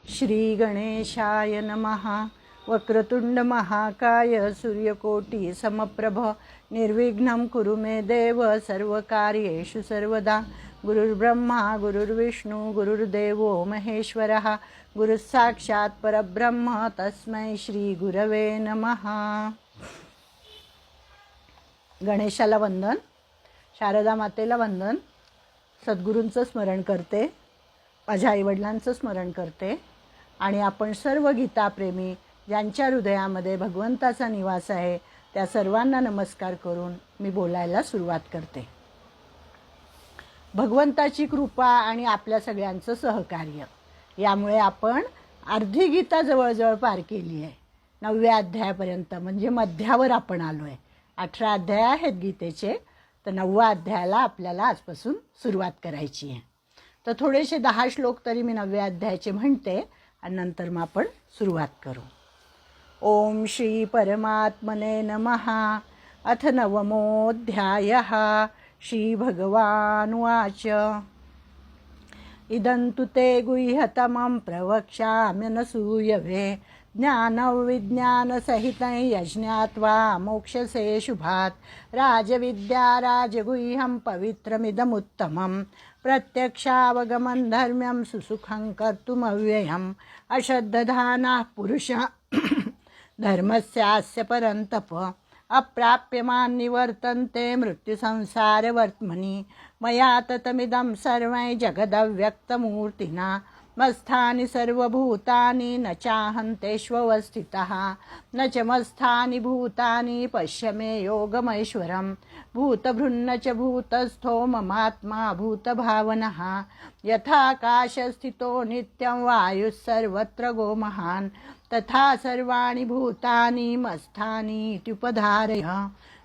श्री गणेशाय नमः। वक्रतुंड महाकाय सूर्यकोटि समप्रभ निर्विघ्नं कुरु मे देव सर्वकार्येषु सर्वदा। गुरुर्ब्रह्मा गुरुर्विष्णु गुरुर्देवो महेश्वरः गुरुस्साक्षात् परब्रह्म तस्मै श्री गुरवे नमः। गणेशाला वंदन, शारदा मातेला वंदन, सद्गुरूंचं स्मरण करते, माझ्या आईवडिलांचं स्मरण करते आणि आपण सर्व गीताप्रेमी ज्यांच्या हृदयामध्ये भगवंताचा निवास आहे त्या सर्वांना नमस्कार करून मी बोलायला सुरुवात करते। भगवंताची कृपा आणि आपल्या सगळ्यांचं सहकार्य यामुळे आपण अर्धी गीता जवळजवळ पार केली आहे। 9व्या अध्यायापर्यंत म्हणजे मध्यावर आपण आलो आहे। 18 अध्याय आहेत गीतेचे, तर 9व्या अध्यायाला आपल्याला आजपासून सुरुवात करायची आहे। तर थोडेसे 10 श्लोक तरी मी 9व्या अध्यायाचे म्हणते आणि नंतर मग आपण सुरुवात करू। ओम श्री परमात्मने नमः। अथ नवमोऽध्यायः। श्री भगवानुवाच इदं तु ते गुह्यतमं प्रवक्ष्याम्यनसूयवे ज्ञानविज्ञानसहितं यज्ञात्वा मोक्षसे शुभात्। राजविद्या राजगुह्यं पवित्रमिदमुत्तमं प्रत्यक्षावगमं धर्म्यं सुसुखं कर्तुमव्ययम्। अश्रद्धधानाः पुरुषः धर्मस्यास्य परन्तप अप्राप्यमान् निवर्तन्ते मृत्युसंसारवर्त्मनि। मया ततमिदं सर्वं जगदव्यक्तमूर्तिना मत्स्थानि सर्वभूतानि न चाहन्तेष्वस्थितः न च मत्स्थानि भूतानि पश्य मे योगमैश्वरम्। भूतभृन्न च भूतस्थो ममात्मा भूतभावनः यथाकाशस्थितो नित्यं वायुः सर्वत्र गोमहान् तथा सर्वाणि भूतानि मत्स्थानि इत्युपधारय।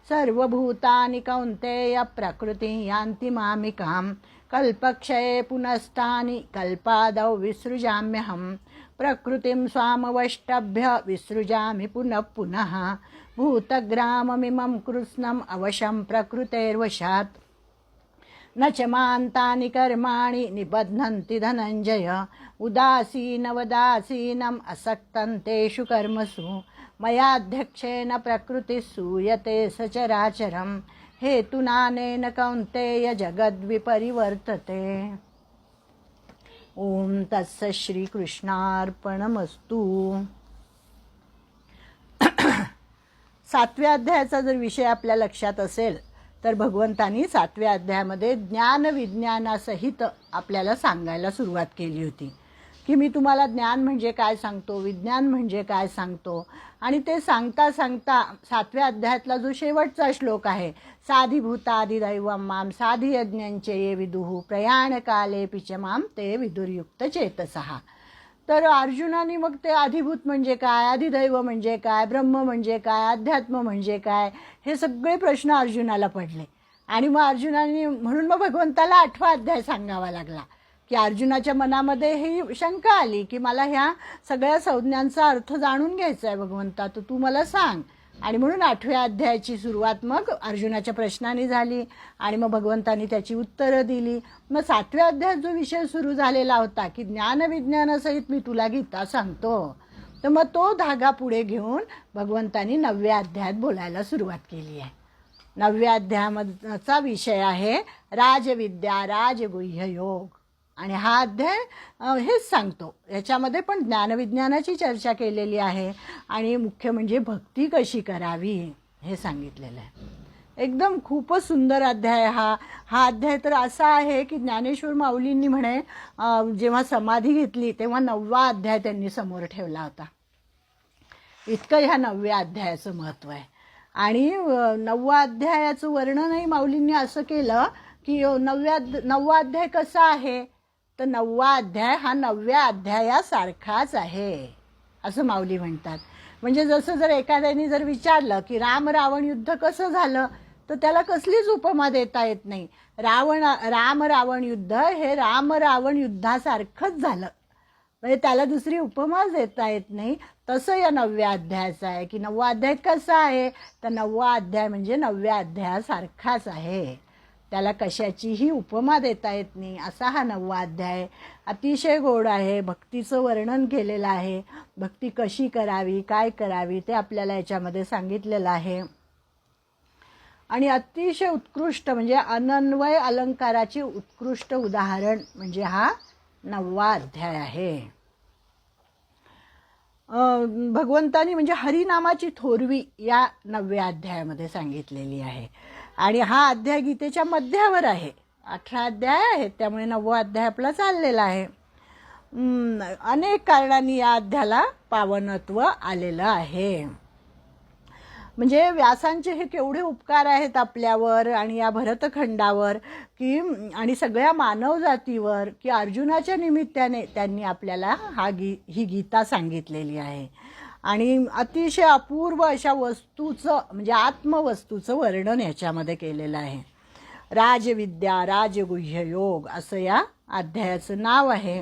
सर्वभूतानि कौन्तेय प्रकृतिं यान्ति मामिकाम्। कल्पक्षये पुनस्तानि कल्पादौ विसृजाम्यहम्। प्रकृतिं स्वामवष्टभ्य विसृजामि पुनः पुनः। भूतग्राममिमं कृत्स्नम् अवशं प्रकृतेर्वशात् न च मान्तानि कर्माणि निबध्नन्ति धनञ्जय। उदासीनवदासीनम् असक्तं तेषु कर्मसु मयाध्यक्षेण प्रकृतिः सूयते सचराचरम्। हेतुनानेन कौन्तेय जगद्विपरिवर्तते। ओम तत्सत् श्रीकृष्णार्पणमस्तु। 7व्या अध्यायाचा जर विषय आपल्या लक्षात असेल तर भगवंतांनी 7व्या अध्यायामध्ये ज्ञान विज्ञानासहित आपल्याला सांगायला सुरुवात केली होती की मी तुम्हाला ज्ञान म्हणजे काय सांगतो, विज्ञान म्हणजे काय सांगतो। आणि ते सांगता सांगता 7व्या अध्यायातला जो शेवटचा श्लोक आहे साधिभूतादिदैवं मां साधियज्ञञ्च ये विदुः प्रयाणकालेऽपि च मां ते विदुर्युक्त चेतसः। तर अर्जुनाने मग ते अधिभूत म्हणजे काय, अधिदैव म्हणजे काय, ब्रह्म म्हणजे काय, अध्यात्म म्हणजे काय, हे सगळे प्रश्न अर्जुनाला पडले। आणि मग अर्जुनाने म्हणून मग भगवंताला 8वा अध्याय सांगावा लागला की अर्जुनाच्या मनामध्ये ही शंका आली की मला ह्या सगळ्या संज्ञांचा अर्थ जाणून घ्यायचा आहे भगवंता, तर तू मला सांग। आणि म्हणून 8व्या अध्यायाची सुरुवात मग अर्जुनाच्या प्रश्नांनी झाली आणि मग भगवंतांनी त्याची उत्तरं दिली। मग 7व्या अध्यायात जो विषय सुरू झालेला होता की ज्ञानविज्ञानासहित मी तुला गीता सांगतो, तर मग तो धागा पुढे घेऊन भगवंतांनी 9व्या अध्यायात बोलायला सुरुवात केली आहे। 9व्या अध्यायाचा विषय आहे राजविद्या राजगुह्य योग आणि हा अध्याय हेच सांगतो। याच्यामध्ये पण ज्ञानविज्ञानाची चर्चा केलेली आहे आणि मुख्य म्हणजे भक्ती कशी करावी हे सांगितलेलं आहे। एकदम खूपच सुंदर अध्याय हा अध्याय तर असा आहे की ज्ञानेश्वर माऊलींनी म्हणे जेव्हा समाधी घेतली तेव्हा 9वा अध्याय त्यांनी समोर ठेवला होता। इतकं ह्या 9व्या अध्यायाचं महत्त्व आहे। आणि 9व्या अध्यायाचं वर्णनही माऊलींनी असं केलं की 9वा अध्याय कसा आहे, तर 9वा अध्याय हा 9व्या अध्यायासारखाच आहे असं माऊली म्हणतात। म्हणजे जसं जर एखाद्याने जर विचारलं की राम रावण युद्ध कसं झालं, तर त्याला कसलीच उपमा देता येत नाही। राम रावण युद्ध हे राम रावण युद्धासारखंच झालं, म्हणजे त्याला दुसरी उपमाच देता येत नाही। तसं या 9व्या अध्यायाचं आहे की 9वा अध्याय कसा आहे, तर 9वा अध्याय म्हणजे 9व्या अध्यायासारखाच आहे। त्याला कशाचीही उपमा देता येत नाही असा हा 9वा अध्याय. अतिशय गोड आहे. भक्तीचं वर्णन केलेलं आहे. भक्ती कशी करावी, काय करावी ते आपल्याला याच्यामध्ये सांगितलेलं आहे. आणि अतिशय उत्कृष्ट म्हणजे अनन्वय अलंकाराचे उत्कृष्ट उदाहरण म्हणजे हा 9वा अध्याय आहे. भगवंतानी म्हणजे हरिनामाची थोरवी या 9व्या अध्यायामध्ये सांगितलेली आहे. आणि हा अध्याय गीतेच्या मध्यावर आहे. 18 अध्याय आहेत, त्यामुळे 9वा अध्याय आपला चाललेला आहे. अनेक कारणांनी या अध्यायाला पावनत्व आलेलं आहे. म्हणजे व्यासांचे हे केवढे उपकार आहेत आपल्यावर आणि या भरतखंडावर की आणि सगळ्या मानव जातीवर की अर्जुनाच्या निमित्ताने त्यांनी आपल्याला ही गीता सांगितलेली आहे. आणि अतिशय अपूर्व अशा वस्तूचं म्हणजे आत्मवस्तूचं वर्णन याच्यामध्ये केलेलं आहे. राजविद्या राजगुह्य योग असं या अध्यायाचं नाव आहे.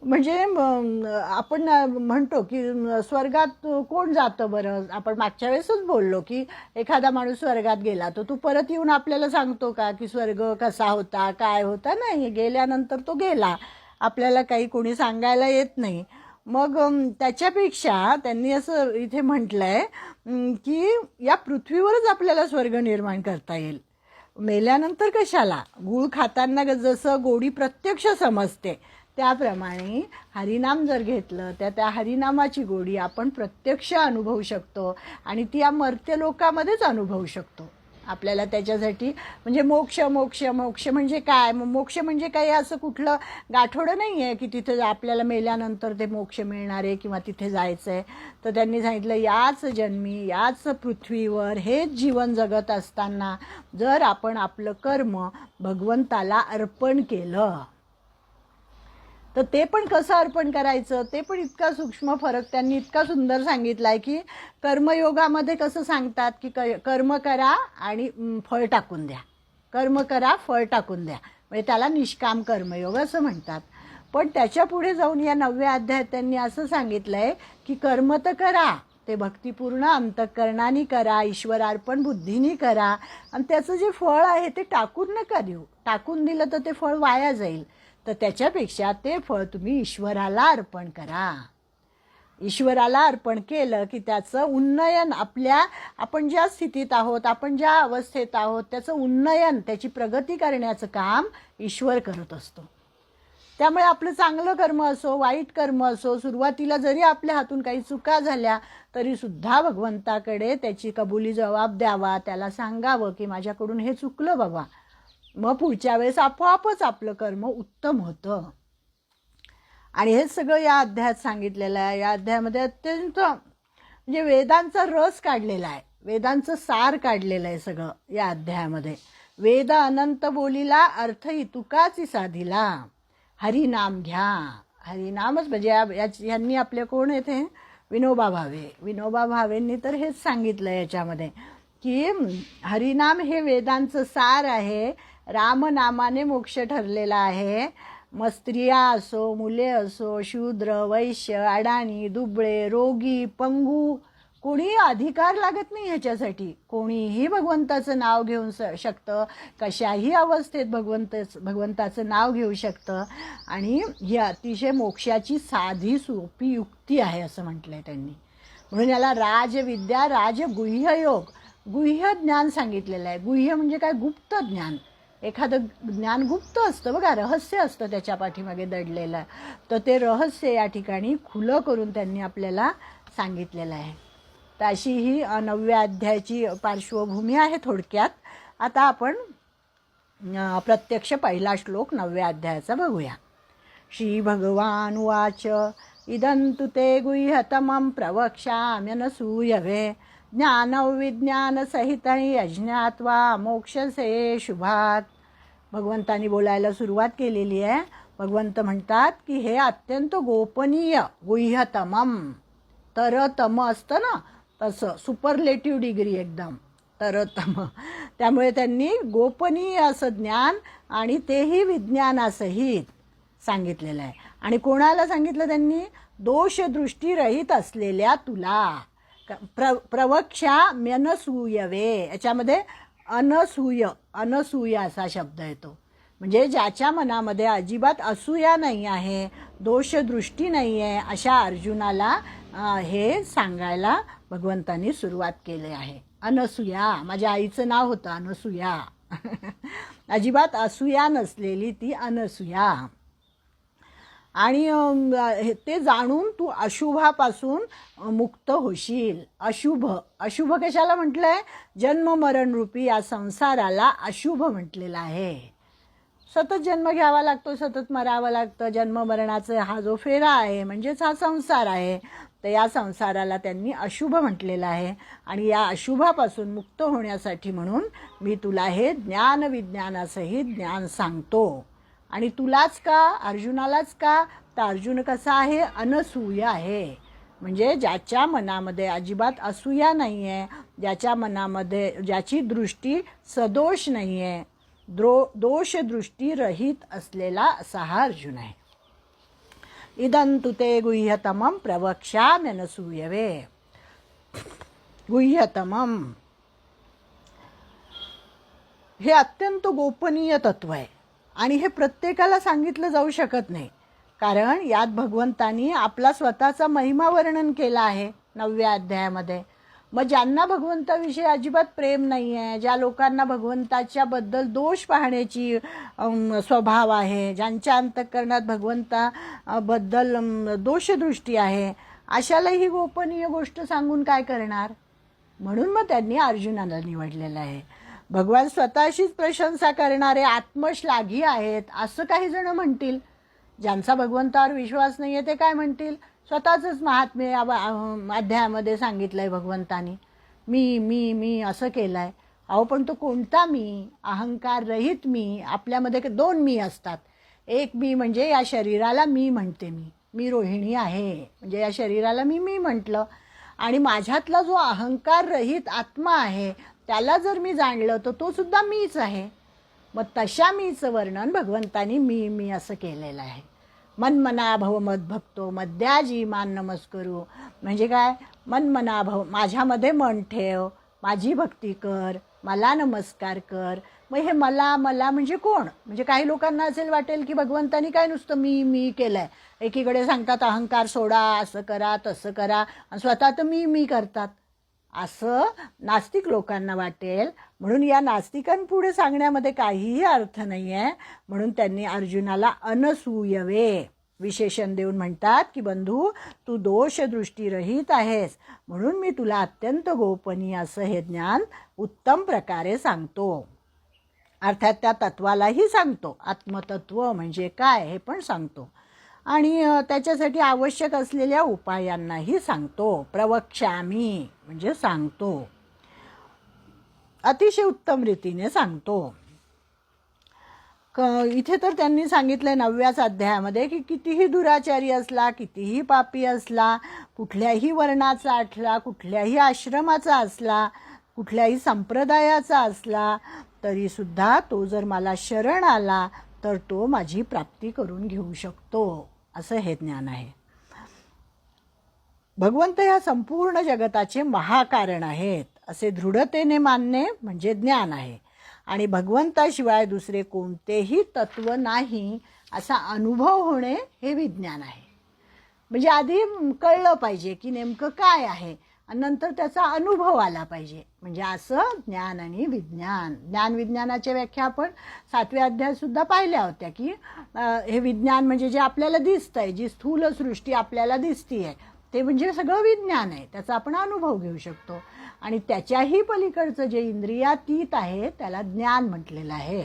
म्हणजे आपण म्हणतो की स्वर्गात कोण जातं बरं. आपण मागच्या वेळेसच बोललो की एखादा माणूस स्वर्गात गेला तर तो परत येऊन आपल्याला सांगतो का की स्वर्ग कसा होता, काय होता. नाही, गेल्यानंतर तो गेला, आपल्याला काही कोणी सांगायला येत नाही. मग त्याच्यापेक्षा त्यांनी असं इथे म्हटलंय की या पृथ्वीवरच आपल्याला स्वर्ग निर्माण करता येईल. मेल्यानंतर कशाला. गूळ खाताना जसं गोडी प्रत्यक्ष समजते त्याप्रमाणे हरिनाम जर घेतलं त्या हरिनामाची गोडी आपण प्रत्यक्ष अनुभवू शकतो आणि ती या मर्त्य लोकामध्येच अनुभवू शकतो. आपल्याला त्याच्यासाठी म्हणजे मोक्ष मोक्ष मोक्ष म्हणजे काय. मोक्ष म्हणजे काही असं कुठलं गाठोडं नाही आहे की तिथे आपल्याला मेल्यानंतर ते मोक्ष मिळणार आहे किंवा तिथे जायचं आहे. तर त्यांनी सांगितलं याच जन्मी याच पृथ्वीवर हेच जीवन जगत असताना जर आपण आपलं कर्म भगवंताला अर्पण केलं तर ते पण कसं अर्पण करायचं ते पण इतका सूक्ष्म फरक त्यांनी इतका सुंदर सांगितला आहे की कर्मयोगामध्ये कसं सांगतात की कर्म करा आणि फळ टाकून द्या. कर्म करा फळ टाकून द्या म्हणजे त्याला निष्काम कर्मयोग असं म्हणतात. पण त्याच्या पुढे जाऊन या 9व्या अध्यायात त्यांनी असं सांगितलं आहे की कर्म तर करा ते भक्तिपूर्ण अंतःकरणाने करा, ईश्वरार्पण बुद्धीने करा आणि त्याचं जे फळ आहे ते टाकून नका देऊ. टाकून दिलं तर ते फळ वाया जाईल. तर त्याच्यापेक्षा ते फळ तुम्ही ईश्वराला अर्पण करा. ईश्वराला अर्पण केलं की त्याचं उन्नयन आपण ज्या स्थितीत आहोत, आपण ज्या अवस्थेत आहोत त्याचं उन्नयन, त्याची प्रगती करण्याचं काम ईश्वर करत असतो. त्यामुळे आपलं चांगलं कर्म असो वाईट कर्म असो, सुरुवातीला जरी आपल्या हातून काही चुका झाल्या तरी सुद्धा भगवंताकडे त्याची कबुली जबाब द्यावा. त्याला सांगावं की माझ्याकडून हे चुकलं बाबा. मग पुढच्या वेळेस आपोआपच आपलं कर्म उत्तम होतं. आणि हे सगळं या अध्यायात सांगितलेलं आहे. या अध्यायामध्ये अत्यंत म्हणजे वेदांचा रस काढलेला आहे, वेदांचं सार काढलेलं आहे सगळं या अध्यायामध्ये. वेद अनंत बोलीला अर्थ इतुकाची साधिला, हरिनाम घ्या. हरिनामच म्हणजे यांनी आपले कोण येते विनोबा भावे. विनोबा भावेंनी तर हेच सांगितलं याच्यामध्ये की हरिनाम हे वेदांचं सार आहे. रामनामाने मोक्ष ठरलेला आहे. मग स्त्रिया असो, मुले असो, शूद्र, वैश्य, अडाणी, दुबळे, रोगी, पंगू कोणी अधिकार लागत नाही ह्याच्यासाठी. कोणीही भगवंताचं नाव घेऊ शकतं, कशाही अवस्थेत भगवंताचं नाव घेऊ शकतं. आणि ही अतिशय मोक्षाची साधी सोपी युक्ती आहे असं म्हटलंय त्यांनी. म्हणून याला राजविद्या राजगुह्य योग, गुह्य ज्ञान सांगितलेलं आहे. गुह्य म्हणजे काय, गुप्त ज्ञान. एखादं ज्ञान गुप्त असतं बघा, रहस्य असतं त्याच्या पाठीमागे दडलेलं. तर ते रहस्य या ठिकाणी खुलं करून त्यांनी आपल्याला सांगितलेलं आहे. तर अशी ही 9व्या अध्यायाची पार्श्वभूमी आहे थोडक्यात. आता आपण प्रत्यक्ष पहिला श्लोक 9व्या अध्यायाचा बघूया. श्री भगवान उवाच इदंतु ते गुह्यतमं प्रवक्ष्याम्यनसूयवे ज्ञानविज्ञानसहितं अज्ञात्वा मोक्षसे शुभात. भगवंतांनी बोलायला सुरुवात केलेली आहे. भगवंत म्हणतात की हे अत्यंत गोपनीय गुह्यतमम, तरतम असतं ना तसं सुपरलेटिव्ह डिग्री एकदम तरतम. त्यामुळे त्यांनी गोपनीय असं ज्ञान आणि तेही विज्ञानासहित सांगितलेलं आहे. आणि कोणाला सांगितलं त्यांनी, दोषदृष्टीरहित असलेल्या तुला. प्रवक्षा म्यनसूयवे, याच्यामध्ये अनसूय असा शब्द येतो. म्हणजे ज्याच्या मनामध्ये अजिबात असूया नाही आहे, दोषदृष्टी नाही आहे, अशा अर्जुनाला हे सांगायला भगवंतांनी सुरुवात केली आहे. अनसूया, माझ्या आईचं नाव होतं अनसूया. अजिबात असूया नसलेली ती अनसूया. आणि ते जाणून तू अशुभापासून मुक्त होशील. अशुभ कशाला म्हटलंय? जन्म मरण रूपी या संसाराला अशुभ म्हटलेलं आहे. सतत जन्म घ्यावा लागतो, सतत मरावं लागतं. जन्म मरणाचा हा जो फेरा आहे म्हणजेच हा संसार आहे, तर या संसाराला त्यांनी अशुभ म्हटलेलं आहे. आणि या अशुभापासून मुक्त होण्यासाठी म्हणून मी तुला हे ज्ञान विज्ञानासहित ज्ञान सांगतो. आणि तुलाच का, अर्जुनालाच का? तर अर्जुन कसा आहे? अनसूय आहे. म्हणजे ज्याच्या मनामध्ये अजिबात असूया नाही आहे, ज्याच्या मनामध्ये ज्याची दृष्टी सदोष नाही आहे, दोषदृष्टी रहित असलेला असा हा अर्जुन आहे. इदं तु ते गुह्यतमं प्रवक्ष्याम्यनसूयवे. गुह्यतमं हे अत्यंत गोपनीय तत्व आहे आणि हे प्रत्येकाला सांगितलं जाऊ शकत नाही. कारण यात भगवंतांनी आपला स्वतःचा महिमा वर्णन केला आहे 9व्या अध्यायामध्ये. मग ज्यांना भगवंताविषयी अजिबात प्रेम नाही आहे, ज्या लोकांना भगवंताच्या बद्दल दोष पाहण्याची स्वभाव आहे, ज्यांच्या अंतःकरणात भगवंताबद्दल दोषदृष्टी आहे, अशाला ही गोपनीय गोष्ट सांगून काय करणार? म्हणून मग त्यांनी अर्जुनाला निवडलेलं आहे. भगवान स्वतःशीच प्रशंसा करणारे आत्मश्लाघी आहेत असं काही जण म्हणतील. ज्यांचा भगवंतावर विश्वास नाही आहे ते काय म्हणतील? स्वतःचंच महात्म्य अध्यायामध्ये सांगितलं आहे भगवंतानी. मी मी मी असं केलं आहे. अहो पण तो कोणता मी? अहंकार रहित मी. आपल्यामध्ये 2 मी असतात. एक मी म्हणजे या शरीराला मी म्हणते, मी रोहिणी आहे म्हणजे या शरीराला मी म्हटलं. आणि माझ्यातला जो अहंकार रहित आत्मा आहे त्याला जर मी जाणलं तर तो सुद्धा मीच आहे. मग तशा मीचं वर्णन भगवंतानी मी असं केलेलं आहे. मनमना भव मद्भक्तो मद्याजी मान नमस्करू. म्हणजे काय? मनमना भव, माझ्यामध्ये मन ठेव, माझी भक्ती कर, मला नमस्कार कर. मग हे मला म्हणजे कोण? म्हणजे काही लोकांना असेल वाटेल की भगवंतानी काय नुसतं मी केलंय. एकीकडे सांगतात अहंकार सोडा, असं करा तसं करा, आणि स्वतः तर मी करतात, असं नास्तिक लोकांना वाटेल. म्हणून या नास्तिकांपुढे सांगण्यामध्ये काहीही अर्थ नाही आहे. म्हणून त्यांनी अर्जुनाला अनसूयवे विशेषण देऊन म्हणतात की बंधू, तू दोषदृष्टी रहित आहेस म्हणून मी तुला अत्यंत गोपनीय असं हे ज्ञान उत्तम प्रकारे सांगतो. अर्थात त्या तत्वालाही सांगतो, आत्मतत्व म्हणजे काय हे पण सांगतो, आणि त्याच्यासाठी आवश्यक असलेल्या उपायांनाही सांगतो. प्रवक्ष्यामी म्हणजे सांगतो, अतिशय उत्तम रीतीने सांगतो. इथे तर त्यांनी सांगितलंय 9व्याच अध्यायामध्ये की कितीही दुराचारी असला, कितीही पापी असला, कुठल्याही वर्णाचा असला, कुठल्याही आश्रमाचा असला, कुठल्याही संप्रदायाचा असला, तरीसुद्धा तो जर मला शरण आला तर तो माझी प्राप्ती करून घेऊ शकतो, असं हे ज्ञान आहे. भगवंत ह्या संपूर्ण जगताचे महाकारण आहेत असे दृढतेने मानणे म्हणजे ज्ञान आहे. आणि भगवंताशिवाय दुसरे कोणतेही तत्व नाही असा अनुभव होणे हे विज्ञान आहे. म्हणजे आधी कळलं पाहिजे की नेमकं काय आहे आणि नंतर त्याचा अनुभव आला पाहिजे. म्हणजे असं ज्ञान आणि विज्ञान. ज्ञान विज्ञानाच्या व्याख्या आपण 7व्या अध्यायात सुद्धा पाहिल्या होत्या की हे विज्ञान म्हणजे जे आपल्याला दिसतंय, जी स्थूल सृष्टी आपल्याला दिसतीये ते म्हणजे सगळं विज्ञान आहे. त्याचा आपण अनुभव घेऊ शकतो. आणि त्याच्याही पलीकडचं जे इंद्रियातीत आहे त्याला ज्ञान म्हटलेलं आहे.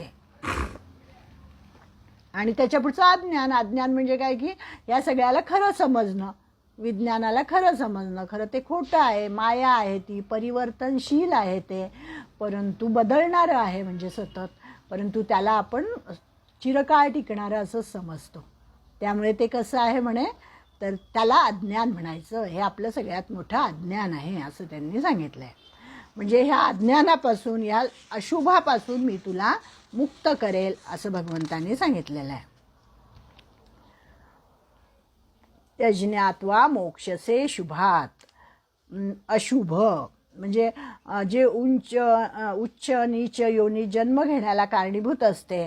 आणि त्याच्या पुढचं अज्ञान. अज्ञान म्हणजे काय की या सगळ्याला खरं समजणं, विज्ञानाला खरं समजणं. खरं ते खोटं आहे, माया आहे, ती परिवर्तनशील आहे, ते परंतु बदलणारं आहे म्हणजे सतत, परंतु त्याला आपण चिरकाळ टिकणारं असं समजतो. त्यामुळे ते कसं आहे म्हणे, तर त्याला अज्ञान म्हणायचं. हे आपलं सगळ्यात मोठं अज्ञान आहे असं त्यांनी सांगितलं आहे. म्हणजे ह्या अज्ञानापासून, या अशुभापासून मी तुला मुक्त करेल असं भगवंतांनी सांगितलेलं आहे. यज्ञात्वा मोक्षसे शुभात. अशुभ म्हणजे जे उच्च नीच योनी जन्म घेण्याला कारणीभूत असते,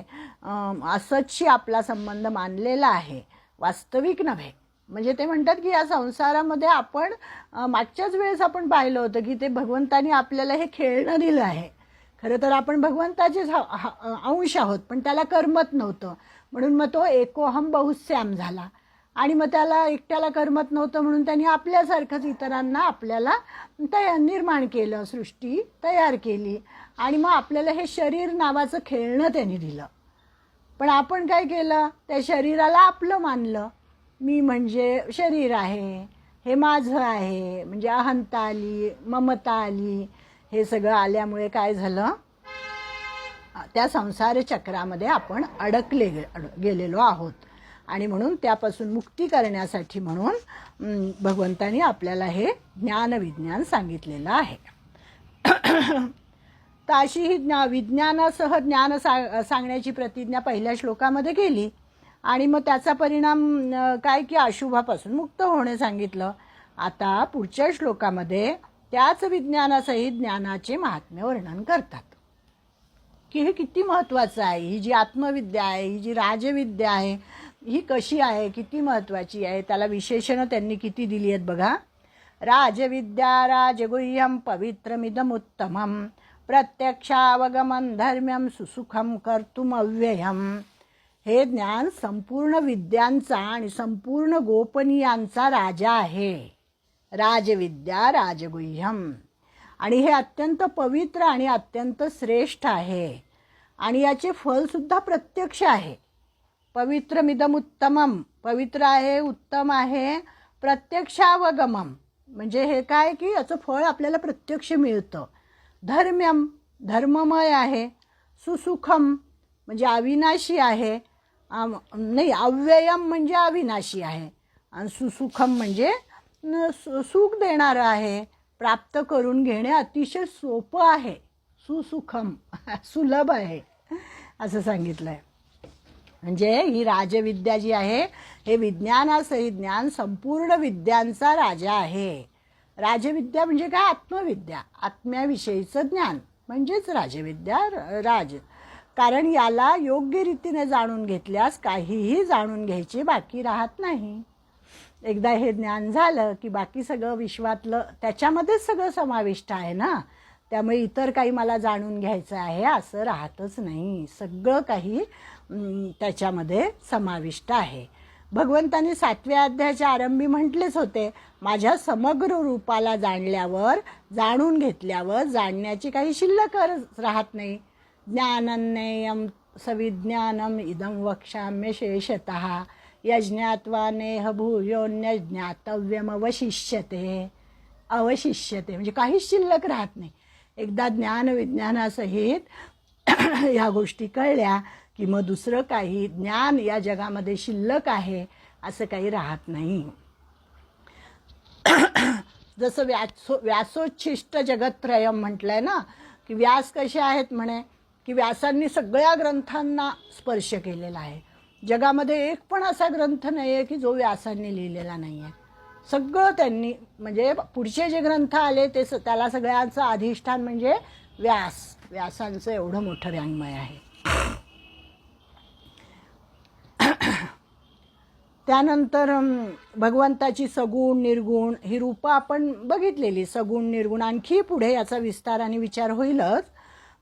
असंच आपला संबंध मानलेला आहे, वास्तविक नव्हे. म्हणजे ते म्हणतात की या संसारामध्ये आपण मागच्याच वेळेस आपण पाहिलं होतं की ते भगवंतानी आपल्याला हे खेळणं दिलं आहे. खरं तर आपण भगवंताचेच अंश आहोत, पण त्याला करमत नव्हतं, म्हणून मग तो एकोहम बहुश्याम झाला. आणि मग त्याला एकट्याला करमत नव्हतं म्हणून त्यांनी आपल्यासारखंच इतरांना आपल्याला निर्माण केलं, सृष्टी तयार केली. आणि मग आपल्याला हे शरीर नावाचं खेळणं त्यांनी दिलं. पण आपण काय केलं, त्या शरीराला आपलं मानलं. मी म्हणजे शरीर आहे, हे माझं आहे, म्हणजे अहंता आली, ममता आली. हे सगळं आल्यामुळे काय झालं, त्या संसार चक्रामध्ये आपण अडकले गेलेलो आहोत. आणि म्हणून त्यापासून मुक्ती करण्यासाठी म्हणून भगवंतानी आपल्याला हे ज्ञानविज्ञान सांगितलेलं आहे. तर अशी ही विज्ञानासह ज्ञान सांगण्याची प्रतिज्ञा पहिल्या श्लोकामध्ये केली. आणि मग त्याचा परिणाम काय की अशुभापासून मुक्त होणे सांगितलं. आता पुढच्या श्लोकामध्ये त्याच विज्ञानासहित ज्ञानाचे महात्म्य वर्णन करतात की हे किती महत्त्वाचं आहे. ही जी आत्मविद्या आहे, ही जी राजविद्या आहे, ही कशी आहे, किती महत्त्वाची आहे. त्याला विशेषणं त्यांनी किती दिली आहेत बघा. राजविद्या राजगुह्यम पवित्रमिदमुत्तमं प्रत्यक्षावगमन धर्म्यम सुसुखम कर्तुम अव्ययम. हे ज्ञान संपूर्ण विद्यांचा आणि संपूर्ण गोपनीयांचा राजा आहे. राजविद्या राजगुह्यम. आणि हे अत्यंत पवित्र आणि अत्यंत श्रेष्ठ आहे. आणि याचे फलसुद्धा प्रत्यक्ष आहे. पवित्रमिदम उत्तमम, पवित्र आहे, उत्तम आहे. प्रत्यक्षावगमम म्हणजे हे काय की याचं फळ आपल्याला प्रत्यक्ष मिळतं. धर्म्यम धर्ममय आहे. सुसुखम म्हणजे अविनाशी आहे. नाही, अव्ययम म्हणजे अविनाशी आहे. आणि सुसुखम म्हणजे सुख देणारं आहे. प्राप्त करून घेणे अतिशय सोपं आहे. सुसुखम सुलभ आहे असं सांगितलं आहे. म्हणजे ही राजविद्या जी आहे हे विज्ञानासहित ज्ञान संपूर्ण विद्यांचा राजा आहे. राजविद्या म्हणजे काय, आत्मविद्या, आत्म्याविषयीचं ज्ञान म्हणजेच राजविद्या. कारण याला योग्य रीतीने जाणून घेतल्यास काहीही जाणून घ्यायचे बाकी राहत नाही. एकदा हे ज्ञान झालं की बाकी सगळं विश्वातलं त्याच्यामध्येच सगळं समाविष्ट आहे ना. त्यामुळे इतर काही मला जाणून घ्यायचं आहे असं राहतच नाही. सगळं काही त्याच्यामध्ये समाविष्ट आहे. भगवंतांनी 7व्या अध्यायाच्या आरंभी म्हटलेच होते, माझ्या समग्र रूपाला जाणल्यावर, जाणून घेतल्यावर जाणण्याची काही शिल्लक राहत नाही. ज्ञानन्ययम सविज्ञानम इदं वक्ष्याम्य शेषतः यज्ञात्वा नेह भूयोन्य ज्ञातव्यम अवशिष्यते. अवशिष्यते म्हणजे काहीच शिल्लक राहत नाही. एकदा ज्ञान विज्ञानासहित ह्या गोष्टी कळल्या की मग दुसरं काही ज्ञान या जगामध्ये शिल्लक आहे असं काही राहत नाही. जसं व्यासोच्छिष्ट जगत्त्रयम म्हटलंय ना, की व्यास कसे आहेत म्हणे, की व्यासांनी सगळ्या ग्रंथांना स्पर्श केलेला आहे. जगामध्ये एक पण असा ग्रंथ नाही आहे की जो व्यासांनी लिहिलेला नाही आहे. सगळं त्यांनी, म्हणजे पुढचे जे ग्रंथ आले ते त्याला सगळ्यांचं अधिष्ठान म्हणजे व्यासांचं एवढं मोठं वाङ्मय आहे. त्यानंतर भगवंताची सगुण निर्गुण ही रूपं आपण बघितलेली. सगुण निर्गुण आणखी पुढे याचा विस्तार आणि विचार होईलच.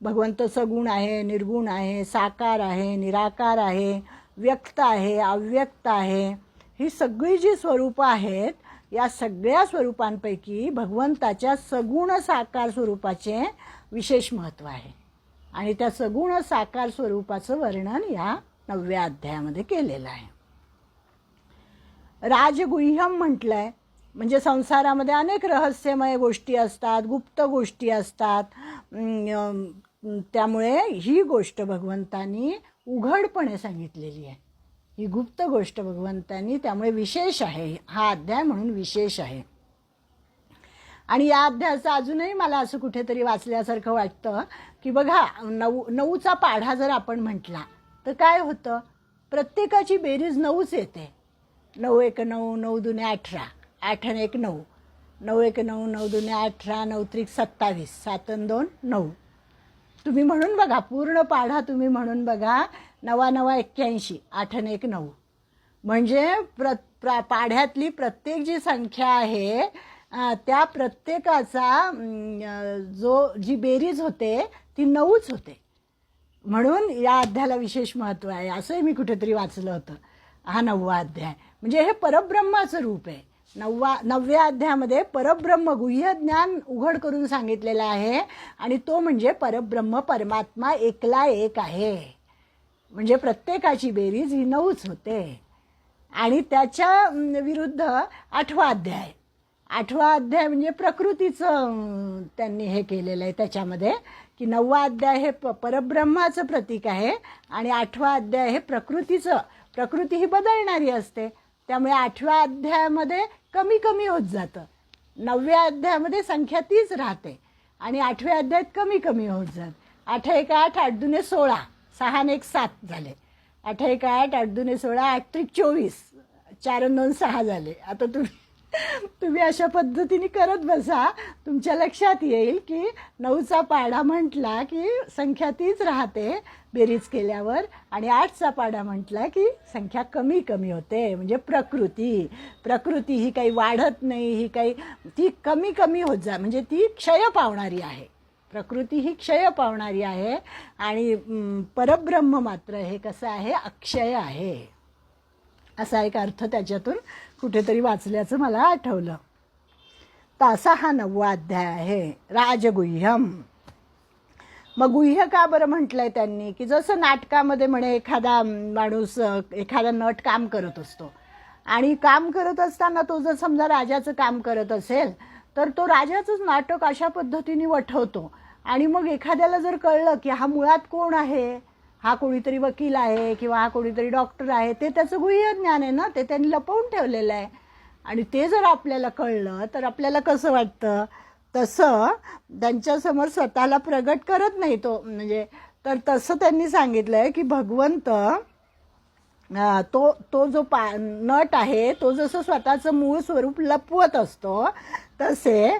भगवंत सगुण आहे, निर्गुण आहे, साकार आहे, निराकार आहे, व्यक्त आहे, अव्यक्त आहे. ही सगळी जी स्वरूपं आहेत या सगळ्या स्वरूपांपैकी भगवंताच्या सगुण साकार स्वरूपाचे विशेष महत्त्व आहे. आणि त्या सगुण साकार स्वरूपाचं वर्णन या 9व्या अध्यायामध्ये केलेलं आहे. राजगुह्यम म्हटलंय म्हणजे संसारामध्ये अनेक रहस्यमय गोष्टी असतात, गुप्त गोष्टी असतात. त्यामुळे ही गोष्ट भगवंतांनी उघडपणे सांगितलेली आहे. ही गुप्त गोष्ट भगवंतांनी, त्यामुळे विशेष आहे हा अध्याय, म्हणून विशेष आहे. आणि या अध्यायाचं अजूनही मला असं कुठेतरी वाचल्यासारखं वाटतं की बघा, 9चा पाढा जर आपण म्हटला तर काय होतं, प्रत्येकाची बेरीज 9च येते. 9 1 9, 9 2 18, 8 आणि 1 9. 9 1 9, 9 2 18, 9 3 27, 7 2 9. तुम्ही म्हणून बघा, पूर्ण पाढा तुम्ही म्हणून बघा. 9 9 81, 8 1 9. म्हणजे पाढ्यातली प्रत्येक जी संख्या आहे त्या प्रत्येकाचा जी बेरीज होते ती 9च होते. म्हणून या अध्यायाला विशेष महत्त्व आहे असंही मी कुठेतरी वाचलं होतं. हा 9वा अध्याय म्हणजे हे परब्रह्माचं रूप आहे. 9व्या अध्यायामध्ये परब्रह्म गुह्य ज्ञान उघड करून सांगितलेलं आहे आणि तो म्हणजे परब्रह्म परमात्मा एकला एक आहे. म्हणजे प्रत्येकाची बेरीज ही 9च होते. आणि त्याच्या विरुद्ध 8वा अध्याय. 8वा अध्याय म्हणजे प्रकृतीचं त्यांनी हे केलेलं आहे त्याच्यामध्ये, की 9वा अध्याय हे परब्रह्माचं प्रतीक आहे आणि 8वा अध्याय हे प्रकृतीचं. प्रकृती ही बदलणारी असते त्यामुळे 8व्या अध्यायामध्ये कमी कमी होत जातं. 9व्या अध्यायामध्ये संख्या तीच राहते आणि 8व्या अध्यायात कमी कमी होत जात. 8 1 8, 8 2 16, 6 1 7 झाले. 8 1 8, 8 2 16, 8 3 24, 4 2 6 झाले. आता तुम्ही अशा पद्धतीने करत बसा, तुमच्या लक्षात येईल की 9चा पाढा म्हटला की संख्या तीच राहते बेरीज केल्यावर आणि 8चा पाढा म्हटला की संख्या कमी कमी होते. म्हणजे प्रकृती ही काही वाढत नाही, ही काही ती कमी कमी होत जा, म्हणजे ती क्षय पावणारी आहे. प्रकृती ही क्षय पावणारी आहे आणि परब्रह्म मात्र हे कसं आहे, अक्षय आहे. असा एक अर्थ त्याच्यातून कुठेतरी वाचल्याचं मला आठवलं. तर असा हा 9वा अध्याय आहे, राजगुह्यम. मग गुह्य का बरं म्हटलंय त्यांनी, की जसं नाटकामध्ये म्हणे एखादा माणूस, एखादा नट काम करत असतो आणि काम करत असताना तो जर समजा राजाचं काम करत असेल तर तो राजाचंच नाटक अशा पद्धतीने वठवतो आणि मग एखाद्याला जर कळलं की हा मुळात कोण आहे, हा कोणीतरी वकील आहे किंवा हा कोणीतरी डॉक्टर आहे, ते त्याचं गुह्य ज्ञान आहे ना, ते त्यांनी लपवून ठेवलेलं आहे आणि ते जर आपल्याला कळलं तर आपल्याला कसं वाटतं, तसं त्यांच्यासमोर स्वतःला प्रगट करत नाही तो. म्हणजे तर तसं त्यांनी सांगितलं आहे की भगवंत तो जो नट आहे तो जसं स्वतःचं मूळ स्वरूप लपवत असतो तसे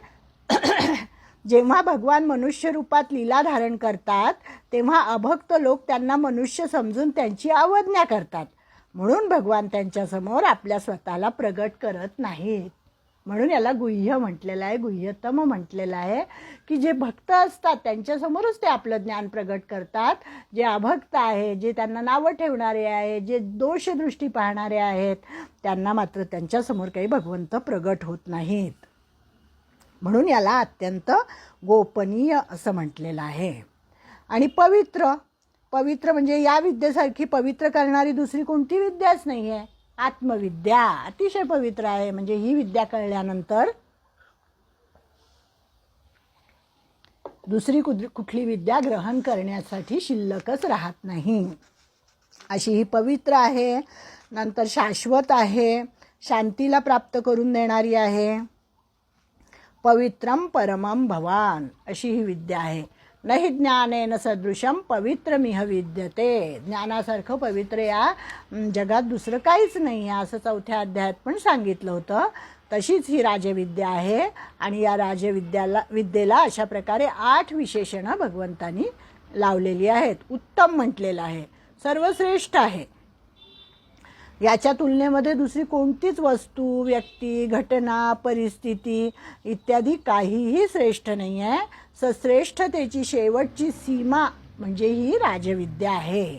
जेव्हा भगवान मनुष्य रूपात लीला धारण करतात तेव्हा अभक्त लोक त्यांना मनुष्य समजून त्यांची अवज्ञा करतात. म्हणून भगवान त्यांच्यासमोर आपल्या स्वतःला प्रगट करत नाहीत. म्हणून याला गुह्य म्हटलेलं आहे, गुह्यतम म्हटलेलं आहे, की जे भक्त असतात त्यांच्यासमोरच ते आपलं ज्ञान प्रगट करतात. जे अभक्त आहे, जे त्यांना नावं ठेवणारे आहे, जे दोषदृष्टी पाहणारे आहेत, त्यांना मात्र त्यांच्यासमोर काही भगवंत प्रगट होत नाहीत. म्हणून याला अत्यंत गोपनीय असं म्हटलेलं आहे. आणि पवित्र म्हणजे या विद्येसारखी पवित्र करणारी दुसरी कोणती विद्याच नाही आहे. आत्मविद्या अतिशय पवित्र आहे. म्हणजे ही विद्या कळल्यानंतर दुसरी कुठली विद्या ग्रहण करण्यासाठी शिल्लकच राहत नाही. अशी ही पवित्र आहे, नंतर शाश्वत आहे, शांतीला प्राप्त करून देणारी आहे. पवित्रम परमम भवान अशी ही विद्या आहे. नहि ज्ञानेन सदृशम पवित्रमिह विद्यते. ज्ञानासारखं पवित्र या जगात दुसरं काहीच नाही आहे असं 4थ्या अध्यायात पण सांगितलं होतं. तशीच ही राजविद्या आहे आणि या विद्येला अशा प्रकारे 8 विशेषणं भगवंतांनी लावलेली आहेत. उत्तम म्हटलेलं आहे, सर्वश्रेष्ठ आहे. याच्या तुलनेमध्ये दुसरी कोणतीच वस्तू, व्यक्ती, घटना, परिस्थिती इत्यादी काहीही श्रेष्ठ नाही आहे. सश्रेष्ठतेची शेवटची सीमा म्हणजे ही राजविद्या आहे.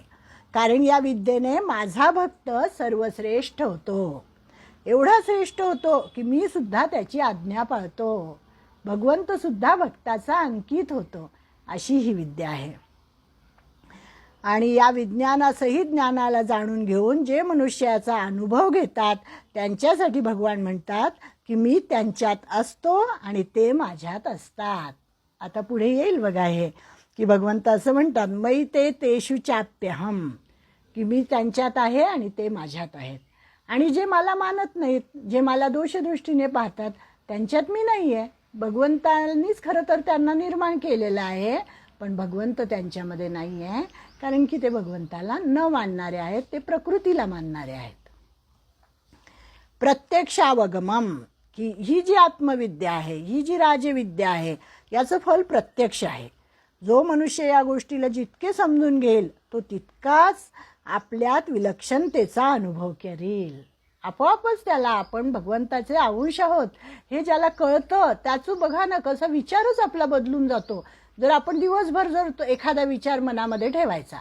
कारण या विद्येने माझा भक्त सर्वश्रेष्ठ होतो. एवढा श्रेष्ठ होतो की मी सुद्धा त्याची आज्ञा पाळतो. भगवंत सुद्धा भक्ताचा अंकित होतो. अशी ही विद्या आहे. आणि या विज्ञानासहित ज्ञानाला जाणून घेऊन जे मनुष्याचा अनुभव घेतात त्यांच्यासाठी भगवान म्हणतात की मी त्यांच्यात असतो आणि ते माझ्यात असतात. आता पुढे येईल बघा हे, की भगवंत असं म्हणतात मै ते तेषु चाप्यहम, की मी त्यांच्यात आहे आणि ते माझ्यात आहेत. आणि जे मला मानत नाहीत, जे मला दोषदृष्टीने पाहतात त्यांच्यात मी नाही आहे. भगवंतांनीच खरं तर त्यांना निर्माण केलेलं आहे, पण भगवंत त्यांच्यामध्ये नाही आहे. कारण की ते भगवंताला न मानणारे आहेत, ते प्रकृतीला मानणारे आहेत. प्रत्यक्षावगमम, की ही जी आत्मविद्या आहे, ही जी राजविद्या आहे, याचं फल प्रत्यक्ष आहे. जो मनुष्य या गोष्टीला जितके समजून घेईल तो तितकाच आपल्यात विलक्षणतेचा अनुभव करेल. आपोआपच त्याला आपण भगवंताचे अंश आहोत हे ज्याला कळतं त्याचं बघा ना कसा विचारच आपला बदलून जातो. जर आपण दिवसभर जर तो एखादा विचार मनामध्ये ठेवायचा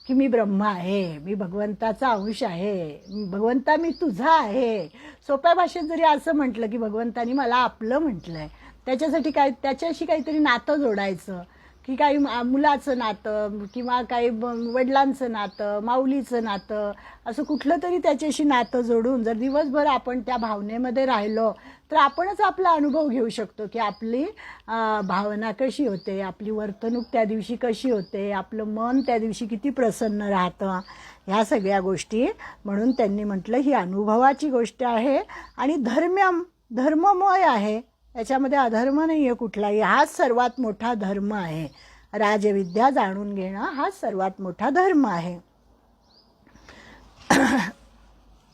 की मी ब्रह्म आहे, मी भगवंताचा अंश आहे, भगवंता मी तुझा आहे. सोप्या भाषेत जरी असं म्हटलं की भगवंतानी मला आपलं म्हटलंय, त्याच्यासाठी त्याच्याशी काहीतरी नातं जोडायचं की काही मुलाचं नातं किंवा काही वडिलांचं नातं, माऊलीचं नातं, असं कुठलं तरी त्याच्याशी नातं जोडून जर दिवसभर आपण त्या भावनेमध्ये राहिलो तर आपणच आपला अनुभव घेऊ शकतो की आपली भावना कशी होते, आपली वर्तणूक त्या दिवशी कशी होते, आपलं मन त्या दिवशी किती प्रसन्न राहतं, ह्या सगळ्या गोष्टी. म्हणून त्यांनी म्हटलं ही अनुभवाची गोष्ट आहे आणि धर्ममय आहे, याच्यामध्ये अधर्म नाही आहे कुठलाही. हाच सर्वात मोठा धर्म आहे. राजविद्या जाणून घेणं हाच सर्वात मोठा धर्म आहे.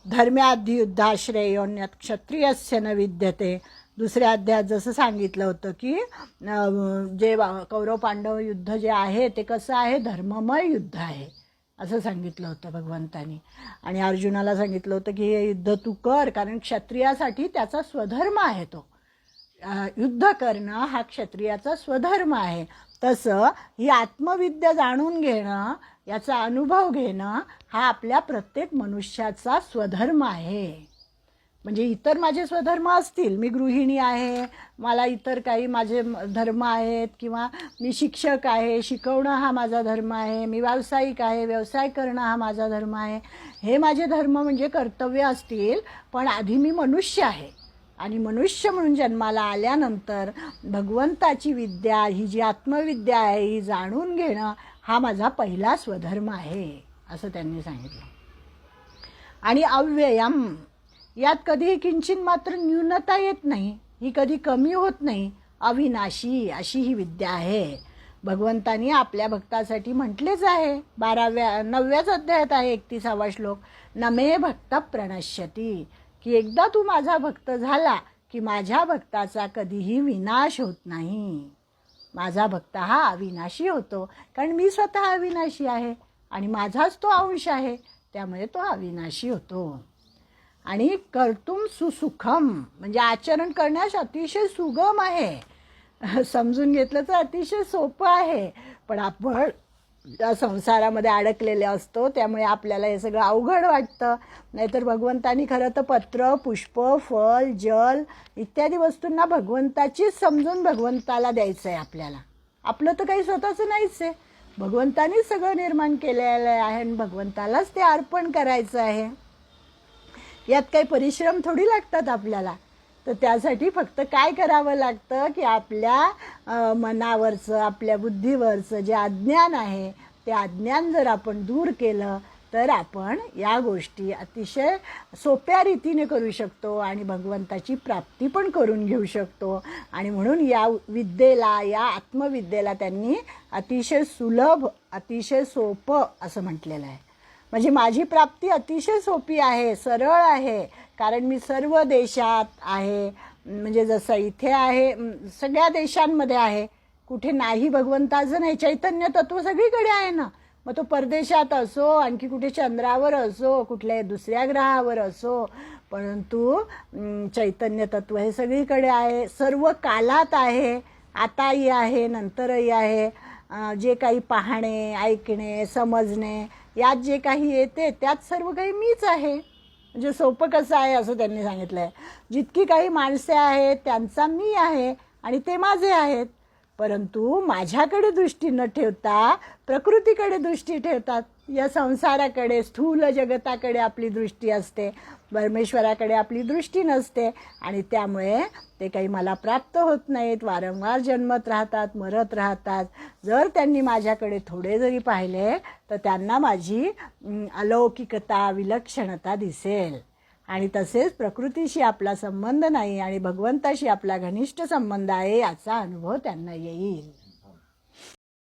धर्म्याद्युद्धाश्रेयोन्यत क्षत्रियस्य न विद्यते. दुसऱ्या अध्यायात जसं सांगितलं होतं की जे कौरव पांडव युद्ध जे आहे ते कसं आहे, धर्ममय युद्ध आहे असं सांगितलं होतं भगवंतानी. आणि अर्जुनाला सांगितलं होतं की हे युद्ध तू कर, कारण क्षत्रियासाठी त्याचा स्वधर्म आहे. तो युद्ध करणं हा क्षत्रियाचा स्वधर्म आहे. तसं ही आत्मविद्या जाणून घेणं, याचा अनुभव घेणं हा आपल्या प्रत्येक मनुष्याचा स्वधर्म आहे. म्हणजे इतर माझे स्वधर्म असतील, मी गृहिणी आहे, मला इतर काही माझे धर्म आहेत, किंवा मी शिक्षक आहे, शिकवणं हा माझा धर्म आहे, मी व्यावसायिक आहे, व्यवसाय करणं हा माझा धर्म आहे, हे माझे धर्म म्हणजे कर्तव्य असतील. पण आधी मी मनुष्य आहे आणि मनुष्य म्हणून जन्माला आल्यानंतर भगवंताची विद्या, ही जी आत्मविद्या आहे ही जाणून घेणं हा माझा पहिला स्वधर्म आहे असं त्यांनी सांगितलं. आणि अव्ययम, यात कधीही किंचित मात्र न्यूनता येत नाही, ही कधी कमी होत नाही. अविनाशी अशी ही विद्या आहे. भगवंतानी आपल्या भक्तासाठी म्हटलेच आहे, 9व्याच अध्यायात आहे 31वा श्लोक, नमे भक्त प्रणश्यती, की एकदा तू माझा भक्त झाला की माझ्या भक्ताचा कधीही विनाश होत नाही. माझा भक्त हा अविनाशी होतो, कारण मी स्वतः अविनाशी आहे आणि माझाच तो अंश आहे, त्यामुळे तो अविनाशी होतो. आणि कर्तुम सुसुखम, म्हणजे आचरण करण्यास अतिशय सुगम आहे. समजून घेतलं तर अतिशय सोपं आहे. पण आपण या संसारामध्ये अडकलेले असतो, त्यामुळे आपल्याला हे सगळं अवघड वाटतं. नाहीतर भगवंतानी खरं तर पत्र, पुष्प, फल, जल इत्यादी वस्तूंना भगवंताचीच समजून भगवंताला द्यायचं आहे आपल्याला. आपलं तर काही स्वतःचं नाहीच आहे, भगवंतानीच सगळं निर्माण केलेलं आहे आणि भगवंतालाच ते अर्पण करायचं आहे. यात काही परिश्रम थोडी लागतात आपल्याला. तर त्यासाठी फक्त काय करावं लागतं की आपल्या मनावरचं, आपल्या बुद्धीवरचं जे अज्ञान आहे ते अज्ञान जर आपण दूर केलं तर आपण या गोष्टी अतिशय सोप्या रीतीने करू शकतो आणि भगवंताची प्राप्ती पण करून घेऊ शकतो. आणि म्हणून या विद्येला, या आत्मविद्येला त्यांनी अतिशय सुलभ, अतिशय सोपं असं म्हटलेलं आहे. म्हणजे माझी प्राप्ती अतिशय सोपी आहे, सरळ आहे, कारण मी सर्व देशात आहे. म्हणजे जसं इथे आहे, सगळ्या देशांमध्ये आहे, कुठे नाही भगवंताचं नाही. चैतन्य तत्व सगळीकडे आहे ना. मग तो परदेशात असो, आणखी कुठे चंद्रावर असो, कुठल्या दुसऱ्या ग्रहावर असो, परंतु चैतन्य तत्व हे सगळीकडे आहे, सर्व कालात आहे, आताही आहे, नंतरही आहे. जे काही पाहणे, ऐकणे, समजणे, यात जे काही येते त्यात सर्व काही मीच आहे. म्हणजे सोपं कसं आहे असं त्यांनी सांगितलं आहे. जितकी काही माणसे आहेत त्यांचा मी आहे आणि ते माझे आहेत, परंतु माझ्याकडे दृष्टी न ठेवता प्रकृतीकडे दृष्टी ठेवतात. या संसाराकडे, स्थूल जगताकडे आपली दृष्टी असते, परमेश्वराकडे आपली दृष्टी नसते आणि त्यामुळे ते काही मला प्राप्त होत नाहीत, वारंवार जन्मत राहतात, मरत राहतात. जर त्यांनी माझ्याकडे थोडे जरी पाहिले तर त्यांना माझी अलौकिकता, विलक्षणता दिसेल. आणि तसेच प्रकृतीशी आपला संबंध नाही आणि भगवंताशी आपला घनिष्ठ संबंध आहे याचा अनुभव त्यांना येईल.